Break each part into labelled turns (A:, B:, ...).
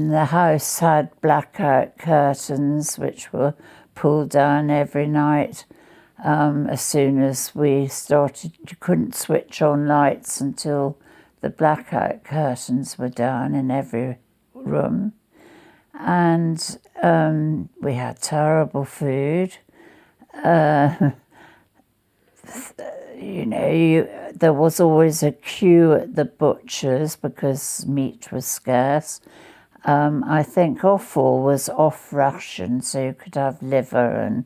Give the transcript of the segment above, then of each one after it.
A: The house had blackout curtains which were pulled down every night. As soon as we started, you couldn't switch on lights until the blackout curtains were down in every room. And we had terrible food. There was always a queue at the butcher's because meat was scarce. I think offal was off ration, so you could have liver and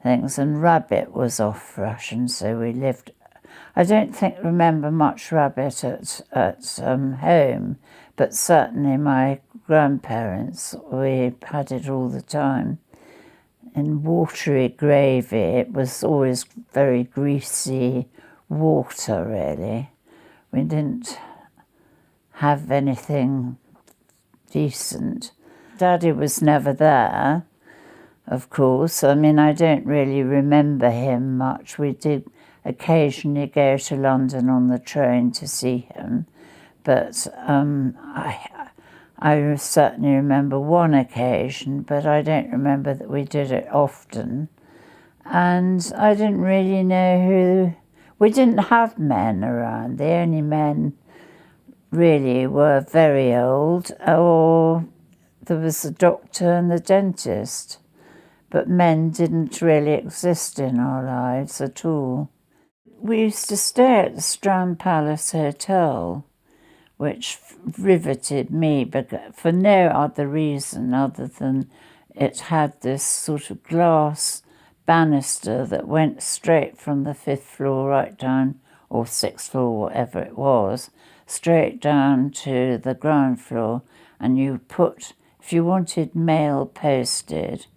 A: things, and rabbit was off ration, so we lived. I don't remember much rabbit at home, but certainly my grandparents, we had it all the time. In watery gravy, it was always very greasy water, really. We didn't have anything decent. Daddy was never there, of course. I mean, I don't really remember him much. We did occasionally go to London on the train to see him, but I certainly remember one occasion, but I don't remember that we did it often. And I didn't really know we didn't have men around. The only men really were very old, or there was the doctor and the dentist, but men didn't really exist in our lives at all. We used to stay at the Strand Palace Hotel, which riveted me, but for no other reason other than it had this sort of glass banister that went straight from the 5th floor right down, or 6th floor, whatever it was, straight down to the ground floor. And if you wanted mail posted,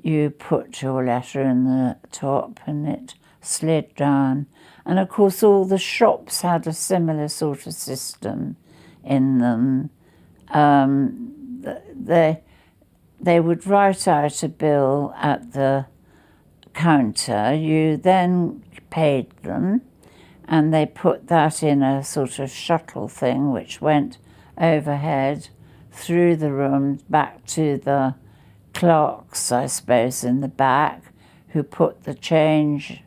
A: you put your letter in the top and it slid down. And of course all the shops had a similar sort of system in them. They would write out a bill at the counter, you then paid them, and they put that in a sort of shuttle thing which went overhead through the room back to the clerks, I suppose, in the back, who put the change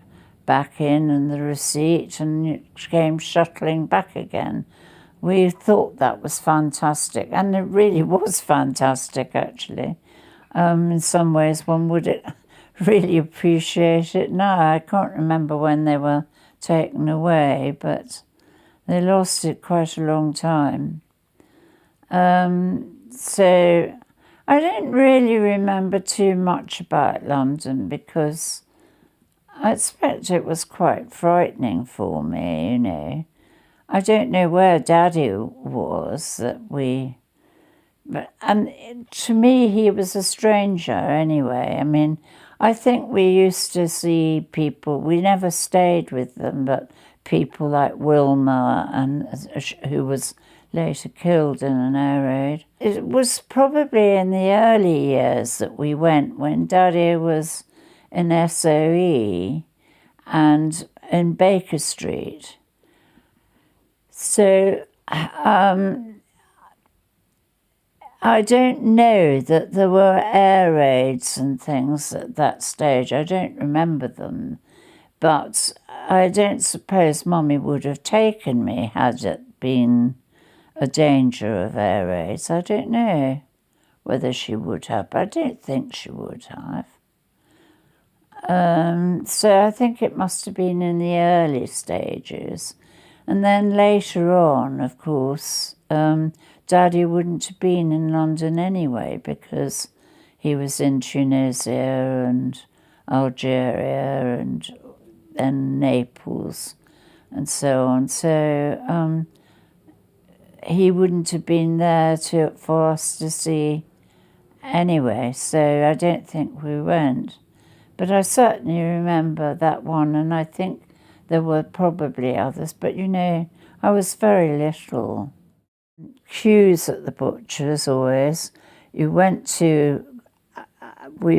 A: back in and the receipt, and it came shuttling back again. We thought that was fantastic, and it really was fantastic, actually. In some ways, one would really appreciate it now. I can't remember when they were taken away, but they lasted quite a long time. So I don't really remember too much about London because I expect it was quite frightening for me, you know. I don't know where Daddy was and to me he was a stranger anyway. I mean, I think we used to see people, we never stayed with them, but people like Wilma, who was later killed in an air raid. It was probably in the early years that we went when Daddy was in SOE and in Baker Street. So I don't know that there were air raids and things at that stage. I don't remember them. But I don't suppose Mummy would have taken me had it been a danger of air raids. I don't know whether she would have, but I don't think she would have. So I think it must have been in the early stages. And then later on, of course, Daddy wouldn't have been in London anyway because he was in Tunisia and Algeria and then Naples and so on. So he wouldn't have been there for us to see anyway, so I don't think we went. But I certainly remember that one, and I think there were probably others, but you know, I was very little. Queues at the butcher's always. We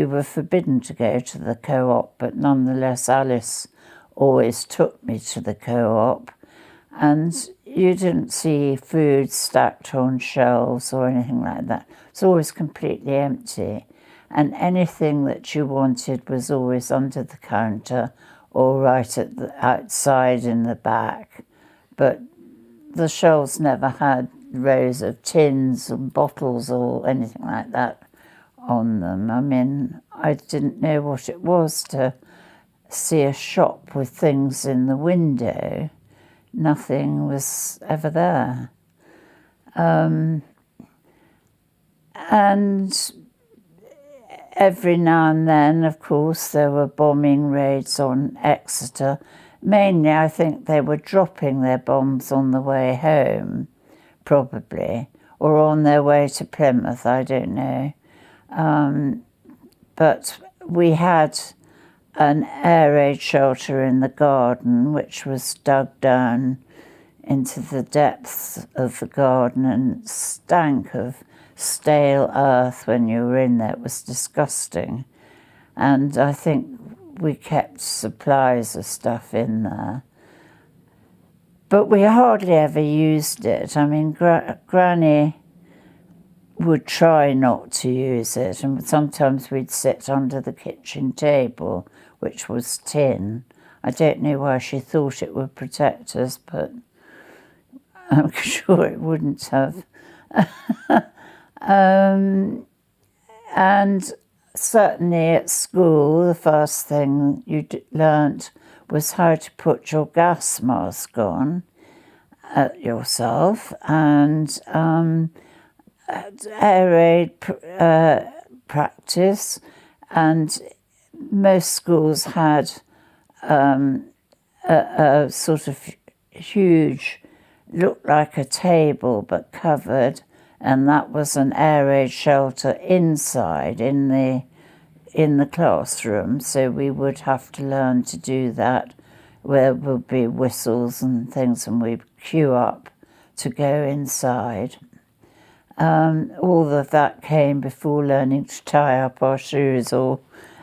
A: were forbidden to go to the co-op, but nonetheless Alice always took me to the co-op. And you didn't see food stacked on shelves or anything like that. It's always completely empty. And anything that you wanted was always under the counter or right at the outside in the back. But the shelves never had rows of tins and bottles or anything like that on them. I mean, I didn't know what it was to see a shop with things in the window. Nothing was ever there. And every now and then, of course, there were bombing raids on Exeter. Mainly, I think they were dropping their bombs on the way home, probably, or on their way to Plymouth, I don't know. But we had an air raid shelter in the garden, which was dug down into the depths of the garden and stank of stale earth when you were in there. It was disgusting. And I think we kept supplies of stuff in there. But we hardly ever used it. I mean, Granny would try not to use it, and sometimes we'd sit under the kitchen table, which was tin. I don't know why she thought it would protect us, but I'm sure it wouldn't have. And certainly at school, the first thing you learnt was how to put your gas mask on yourself, and air raid practice, and most schools had a sort of huge, looked like a table but covered, and that was an air raid shelter inside in the classroom. So we would have to learn to do that, where there would be whistles and things, and we'd queue up to go inside. All of that came before learning to tie up our shoes or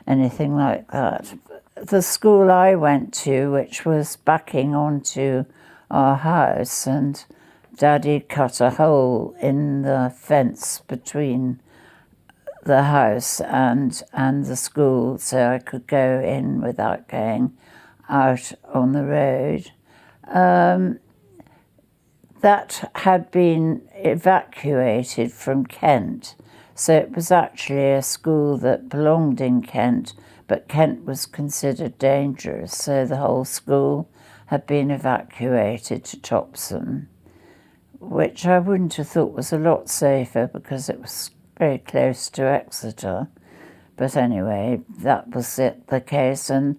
A: anything like that. The school I went to, which was backing onto our house, and Daddy cut a hole in the fence between the house and the school so I could go in without going out on the road. That had been evacuated from Kent. So it was actually a school that belonged in Kent, but Kent was considered dangerous. So the whole school had been evacuated to Topsham, which I wouldn't have thought was a lot safer because it was very close to Exeter. But anyway, that was the case. And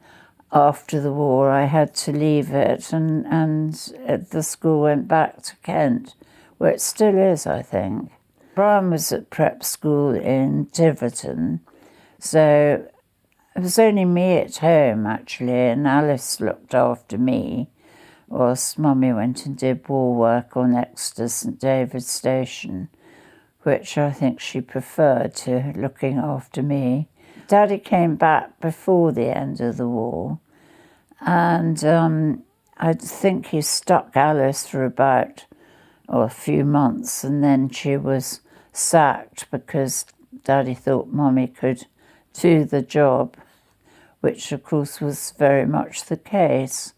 A: after the war, I had to leave it, and the school went back to Kent, where it still is, I think. Brian was at prep school in Tiverton, so it was only me at home, actually, and Alice looked after me, whilst Mummy went and did war work on Exeter St David's Station, which I think she preferred to looking after me. Daddy came back before the end of the war, and I think he stuck Alice for about a few months, and then she was sacked because Daddy thought Mummy could do the job, which of course was very much the case.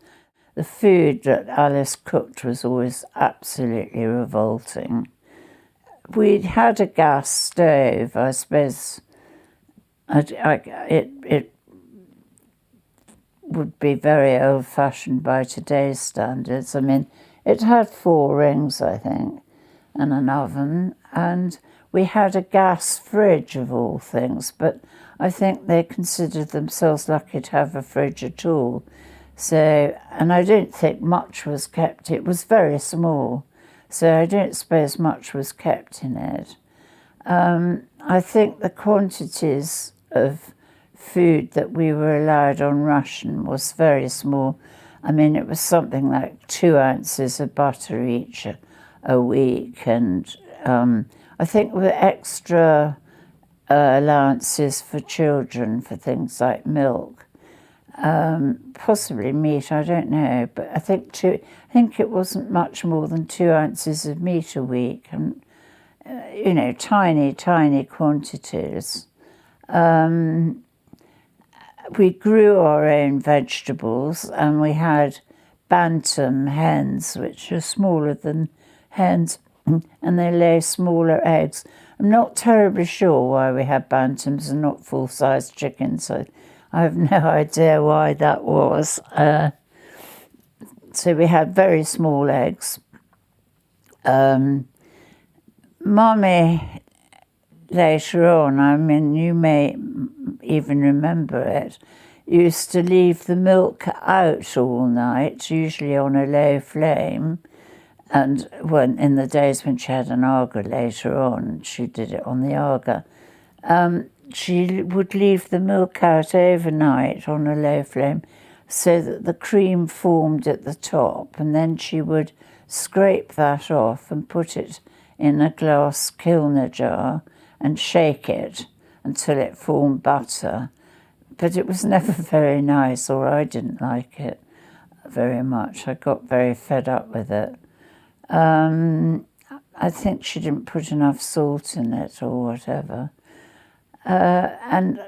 A: The food that Alice cooked was always absolutely revolting. We'd had a gas stove, I suppose. It would be very old-fashioned by today's standards. I mean, it had 4 rings, I think, and an oven, and we had a gas fridge of all things, but I think they considered themselves lucky to have a fridge at all. So, and I don't think much was kept. It was very small, so I don't suppose much was kept in it. I think the quantities of food that we were allowed on ration was very small. I mean, it was something like 2 ounces of butter each a week, and I think with extra allowances for children for things like milk. possibly meat, I don't know, but I think it wasn't much more than 2 ounces of meat a week, and you know, tiny quantities. We grew our own vegetables, and we had bantam hens, which are smaller than hens, and they lay smaller eggs. I'm not terribly sure why we had bantams and not full-size chickens. I have no idea why that was. So we had very small eggs. Mummy, later on, I mean, you may even remember it, used to leave the milk out all night, usually on a low flame. And when in the days when she had an Aga later on, she did it on the Aga, she would leave the milk out overnight on a low flame so that the cream formed at the top, and then she would scrape that off and put it in a glass kilner jar and shake it until it formed butter. But it was never very nice, or I didn't like it very much. I got very fed up with it. I think she didn't put enough salt in it or whatever. And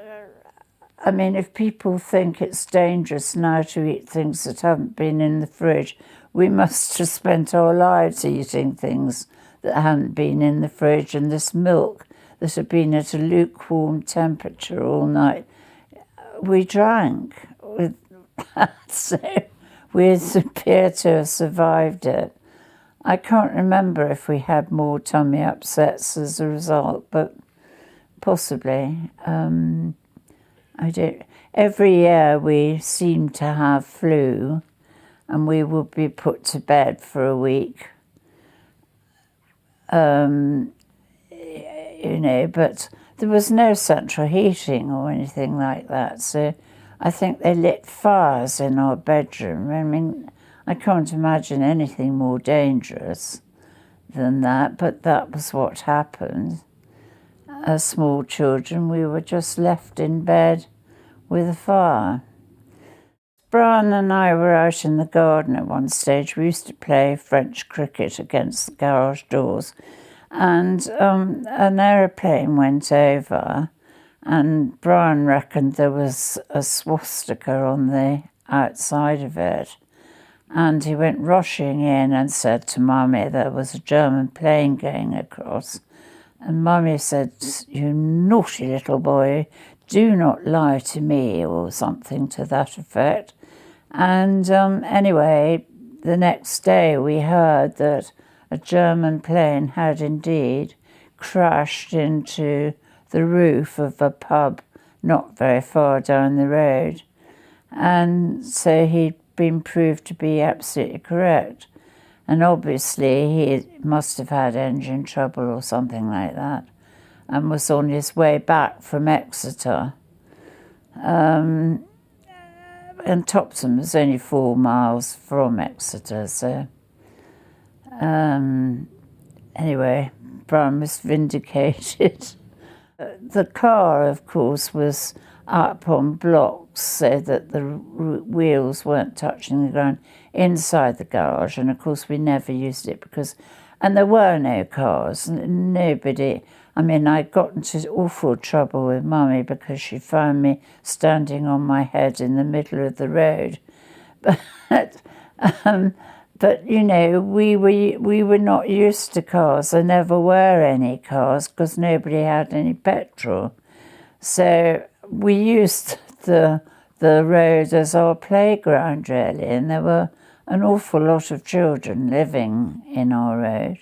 A: I mean, if people think it's dangerous now to eat things that haven't been in the fridge, we must have spent our lives eating things that hadn't been in the fridge. And this milk that had been at a lukewarm temperature all night, we drank. So we appear to have survived it. I can't remember if we had more tummy upsets as a result, but possibly. I don't. Every year we seemed to have flu, and we would be put to bed for a week. You know, but there was no central heating or anything like that, so I think they lit fires in our bedroom. I mean, I can't imagine anything more dangerous than that, but that was what happened. As small children, we were just left in bed with a fire. Brian and I were out in the garden at one stage. We used to play French cricket against the garage doors, and an aeroplane went over, and Brian reckoned there was a swastika on the outside of it. And he went rushing in and said to Mummy there was a German plane going across. And Mummy said, "You naughty little boy, do not lie to me," or something to that effect. And anyway, the next day we heard that a German plane had indeed crashed into the roof of a pub not very far down the road. And so he'd been proved to be absolutely correct. And obviously he must have had engine trouble or something like that, and was on his way back from Exeter. And Topsham was only 4 miles from Exeter, so anyway, Brian was vindicated. The car, of course, was up on blocks so that the wheels weren't touching the ground inside the garage, and of course we never used it and there were no cars, nobody. I mean, I got into awful trouble with Mummy because she found me standing on my head in the middle of the road. But you know, we were not used to cars. There never were any cars because nobody had any petrol. So we used the road as our playground, really, and there were an awful lot of children living in our road.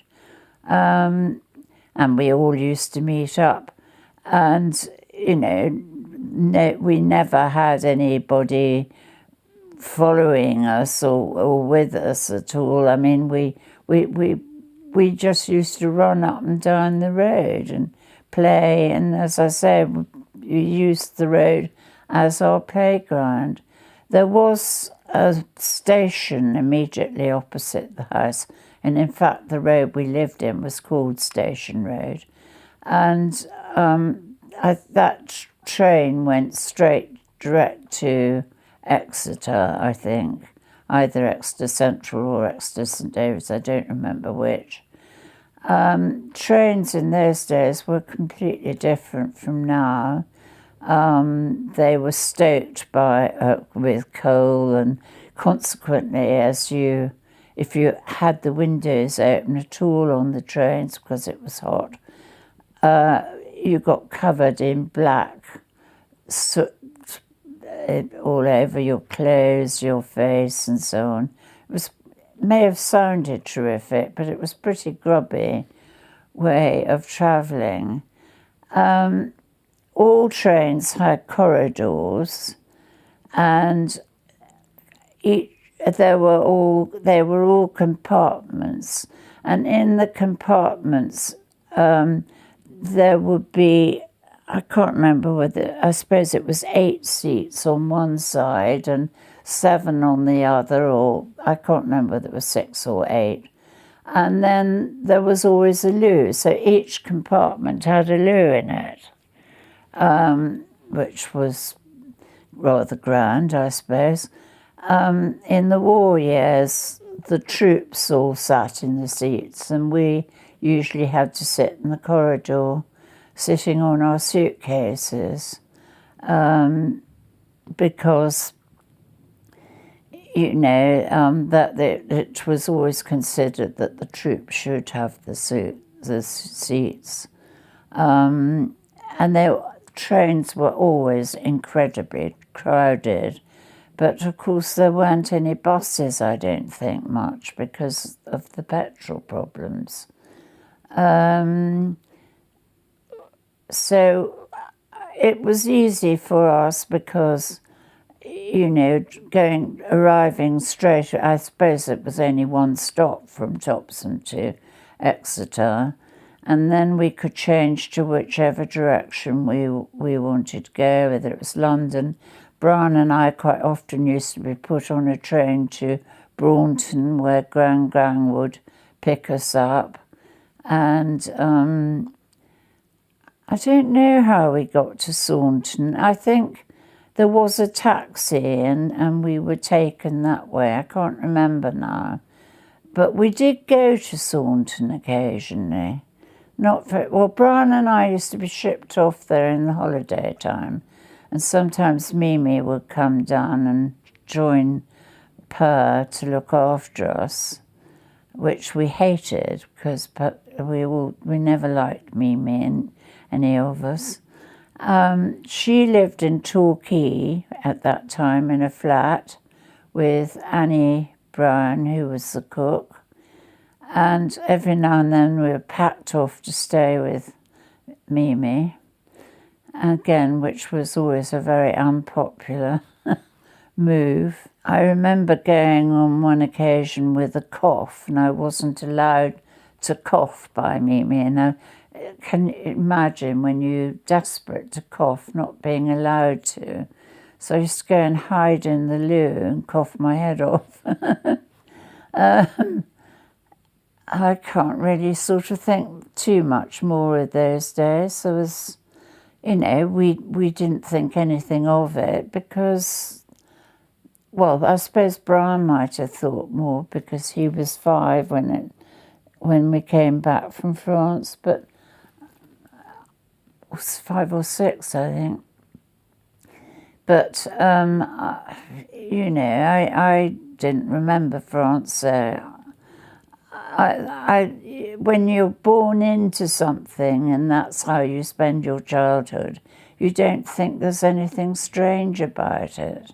A: And we all used to meet up. And, you know, we never had anybody following us or with us at all. I mean, we just used to run up and down the road and play. And as I said, we used the road as our playground. There was a station immediately opposite the house, and in fact the road we lived in was called Station Road, and that train went direct to Exeter, I think. Either Exeter Central or Exeter St David's, I don't remember which. Trains in those days were completely different from now. They were stoked with coal, and consequently, if you had the windows open at all on the trains because it was hot, you got covered in black soot all over your clothes, your face, and so on. It may have sounded terrific, but it was a pretty grubby way of travelling. All trains had corridors, and they were all compartments, and in the compartments there would be, I can't remember whether, I suppose it was 8 seats on one side and 7 on the other, or I can't remember whether it was 6 or 8. And then there was always a loo, so each compartment had a loo in it, which was rather grand, I suppose. In the war years, the troops all sat in the seats, and we usually had to sit in the corridor, sitting on our suitcases, because, that it was always considered that the troops should have the seats. And trains were always incredibly crowded. But of course there weren't any buses, I don't think, much because of the petrol problems. So it was easy for us because, arriving straight, I suppose it was only one stop from Topsham to Exeter, and then we could change to whichever direction we wanted to go, whether it was London. Brian and I quite often used to be put on a train to Braunton, where Gran would pick us up. And I don't know how we got to Saunton. I think there was a taxi and we were taken that way. I can't remember now. But we did go to Saunton occasionally. Brian and I used to be shipped off there in the holiday time. And sometimes Mimi would come down and join Per to look after us, which we hated because we never liked Mimi and any of us. She lived in Torquay at that time in a flat with Annie Brown, who was the cook. And every now and then we were packed off to stay with Mimi. Again, which was always a very unpopular move. I remember going on one occasion with a cough, and I wasn't allowed to cough by Mimi. And I can imagine when you're desperate to cough, not being allowed to. So I used to go and hide in the loo and cough my head off. I can't really sort of think too much more of those days. There was, we didn't think anything of it because, well, I suppose Brian might have thought more because he was 5 when we came back from France, but it was 5 or 6, I think. But, I didn't remember France, so when you're born into something and that's how you spend your childhood, you don't think there's anything strange about it.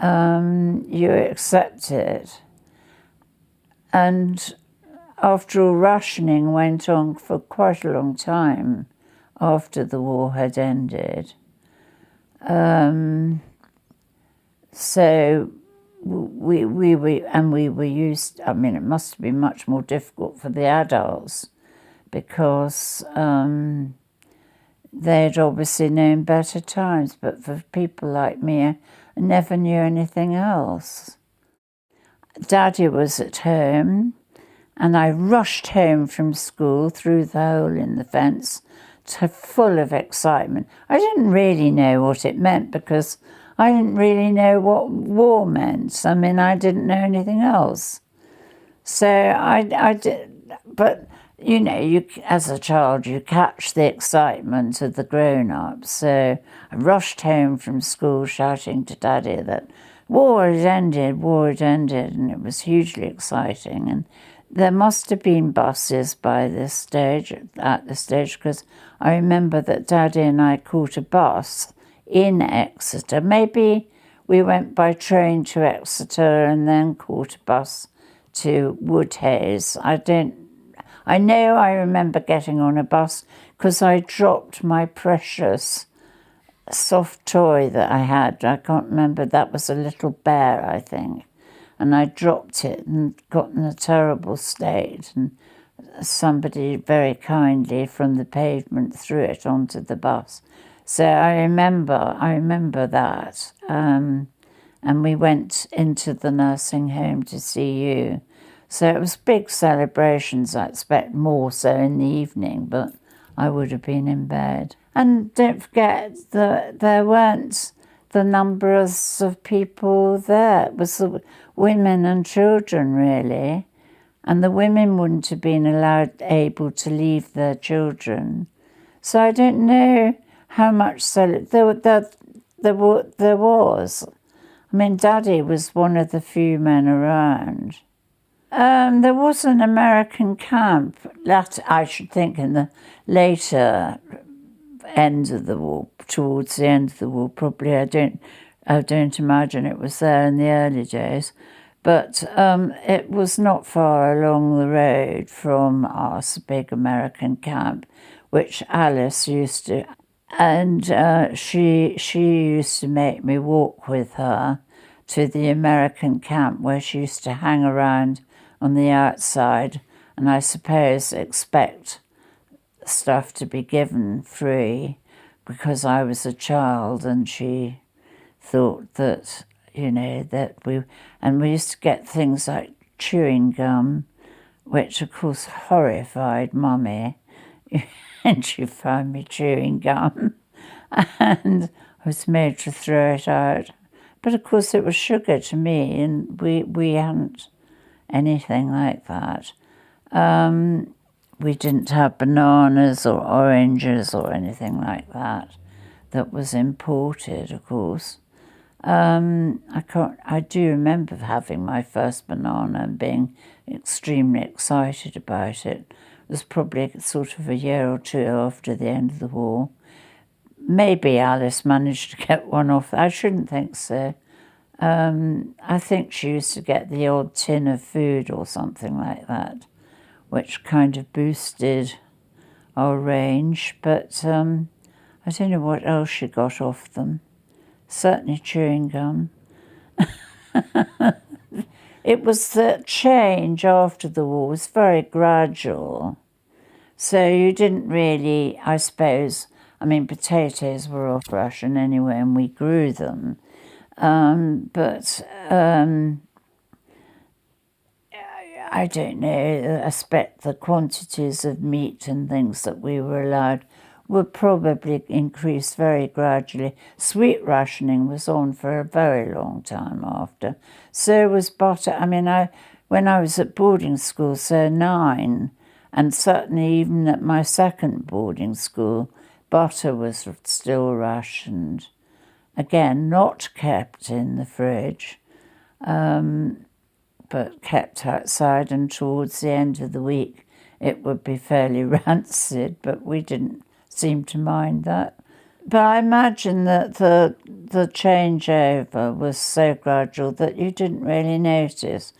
A: You accept it. And after all, rationing went on for quite a long time after the war had ended. So we were used, I mean, it must have been much more difficult for the adults because they'd obviously known better times, but for people like me, I never knew anything else. Daddy was at home, and I rushed home from school through the hole in the fence, full of excitement. I didn't really know what it meant because I didn't really know what war meant. I mean, I didn't know anything else. So I did, but you know, you as a child, you catch the excitement of the grown-ups. So I rushed home from school shouting to Daddy that war had ended, and it was hugely exciting. And there must have been buses by this stage, at this stage, because I remember that Daddy and I caught a bus in Exeter. Maybe we went by train to Exeter and then caught a bus to Woodhays. I know I remember getting on a bus because I dropped my precious soft toy that I had. I can't remember, that was a little bear, I think. And I dropped it and got in a terrible state. And somebody very kindly from the pavement threw it onto the bus. So I remember that. And we went into the nursing home to see you. So it was big celebrations, I expect more so in the evening, but I would have been in bed. And don't forget that there weren't the numbers of people there. It was the women and children, really. And the women wouldn't have been able to leave their children. So I don't know how much there was. I mean, Daddy was one of the few men around. There was an American camp, that I should think in the later end of the war, towards the end of the war, probably. I don't imagine it was there in the early days. But it was not far along the road from us, a big American camp, which Alice used to, and she used to make me walk with her to the American camp, where she used to hang around on the outside and I suppose expect stuff to be given free because I was a child, and she thought that, you know, that we used to get things like chewing gum, which of course horrified Mummy. And she found me chewing gum and I was made to throw it out. But of course it was sugar to me, and we hadn't anything like that. We didn't have bananas or oranges or anything like that was imported, of course. I do remember having my first banana and being extremely excited about it. It was probably sort of a year or two after the end of the war. Maybe Alice managed to get one off. I shouldn't think so. I think she used to get the odd tin of food or something like that, which kind of boosted our range. But I don't know what else she got off them. Certainly chewing gum. It was the change after the war was very gradual. So you didn't really, I suppose, I mean, potatoes were off ration anyway, and we grew them. But I don't know, I expect the quantities of meat and things that we were allowed would probably increase very gradually. Sweet rationing was on for a very long time after. So was butter. I mean, when I was at boarding school, so 9, and certainly even at my second boarding school, butter was still rationed. Again, not kept in the fridge, but kept outside, and towards the end of the week it would be fairly rancid, but we didn't seem to mind that. But I imagine that the changeover was so gradual that you didn't really notice.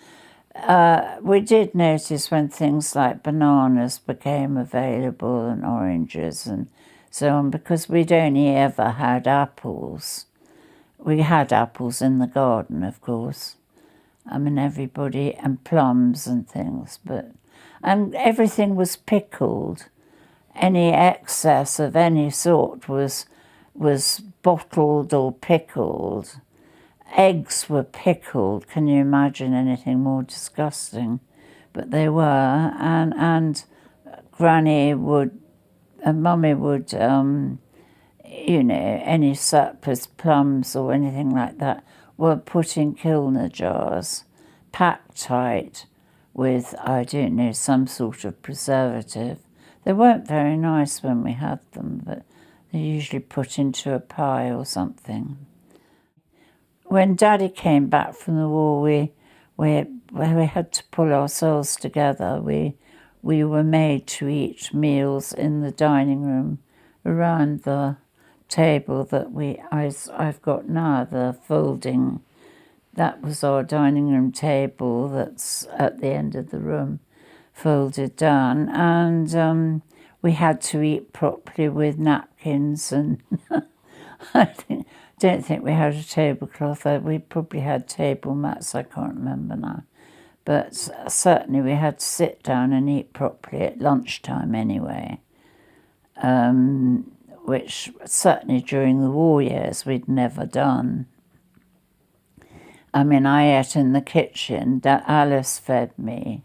A: We did notice when things like bananas became available and oranges and so on, because we'd only ever had apples. We had apples in the garden, of course. I mean, everybody, and plums and things, and everything was pickled. Any excess of any sort was bottled or pickled. Eggs were pickled. Can you imagine anything more disgusting? But they were, and Granny would, and Mummy would you know, any surplus plums or anything like that were put in Kilner jars, packed tight with, I don't know, some sort of preservative. They weren't very nice when we had them, but they're usually put into a pie or something. When Daddy came back from the war, we had to pull ourselves together. We were made to eat meals in the dining room around the table that I've got now, the folding. That was our dining room table that's at the end of the room, folded down, and we had to eat properly with napkins, and I don't think we had a tablecloth. We probably had table mats, I can't remember now. But certainly we had to sit down and eat properly at lunchtime anyway, which certainly during the war years we'd never done. I mean, I ate in the kitchen. Alice fed me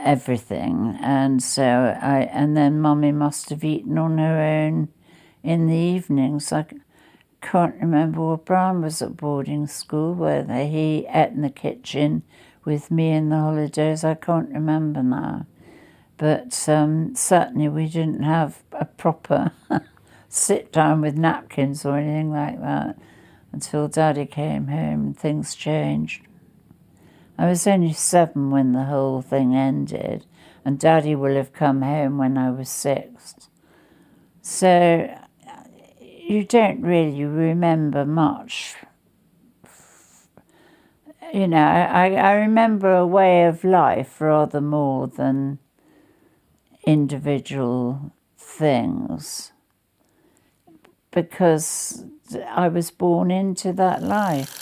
A: everything, and then Mummy must have eaten on her own in the evenings. I can't remember. Well, Brian was at boarding school, whether he ate in the kitchen with me in the holidays, I can't remember now. But certainly we didn't have a proper sit down with napkins or anything like that until Daddy came home and things changed. I was only 7 when the whole thing ended, and Daddy will have come home when I was 6. So you don't really remember much. You know, I remember a way of life rather more than individual things, because I was born into that life.